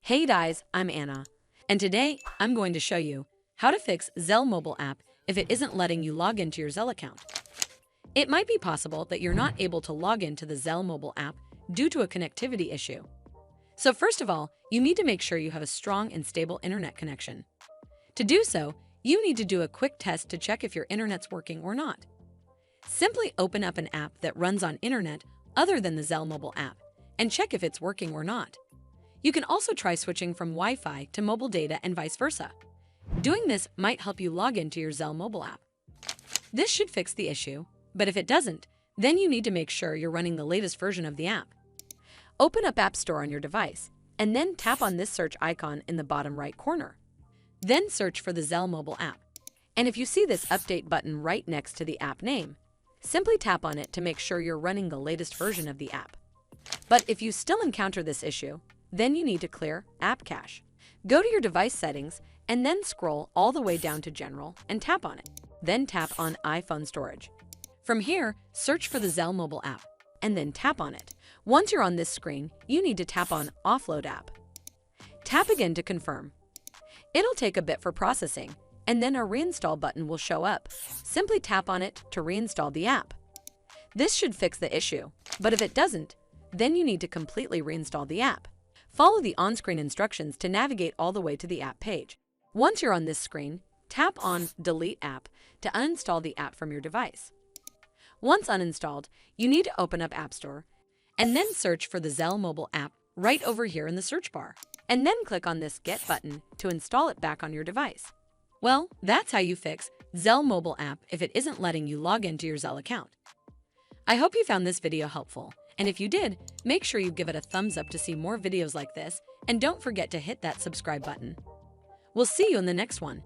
Hey guys, I'm Anna, and today I'm going to show you how to fix Zelle mobile app if it isn't letting you log into your Zelle account. It might be possible that you're not able to log into the Zelle mobile app due to a connectivity issue. So first of all, you need to make sure you have a strong and stable internet connection. To do so, you need to do a quick test to check if your internet's working or not. Simply open up an app that runs on internet other than the Zelle mobile app and check if it's working or not. You can also try switching from Wi-Fi to mobile data and vice versa. Doing this might help you log into your Zelle mobile app. This should fix the issue, but if it doesn't, then you need to make sure you're running the latest version of the app. Open up App Store on your device, and then tap on this search icon in the bottom right corner. Then search for the Zelle mobile app. And if you see this update button right next to the app name, simply tap on it to make sure you're running the latest version of the app. But if you still encounter this issue, then you need to clear App Cache. Go to your device settings and then scroll all the way down to General and tap on it. Then tap on iPhone Storage. From here, search for the Zelle mobile app and then tap on it. Once you're on this screen, you need to tap on Offload App. Tap again to confirm. It'll take a bit for processing, and then a reinstall button will show up. Simply tap on it to reinstall the app. This should fix the issue, but if it doesn't, then you need to completely reinstall the app. Follow the on-screen instructions to navigate all the way to the app page. Once you're on this screen, tap on Delete App to uninstall the app from your device. Once uninstalled, you need to open up App Store and then search for the Zelle mobile app right over here in the search bar, and then click on this Get button to install it back on your device. Well, that's how you fix Zelle mobile app if it isn't letting you log into your Zelle account. I hope you found this video helpful. And if you did, make sure you give it a thumbs up to see more videos like this, and don't forget to hit that subscribe button. We'll see you in the next one.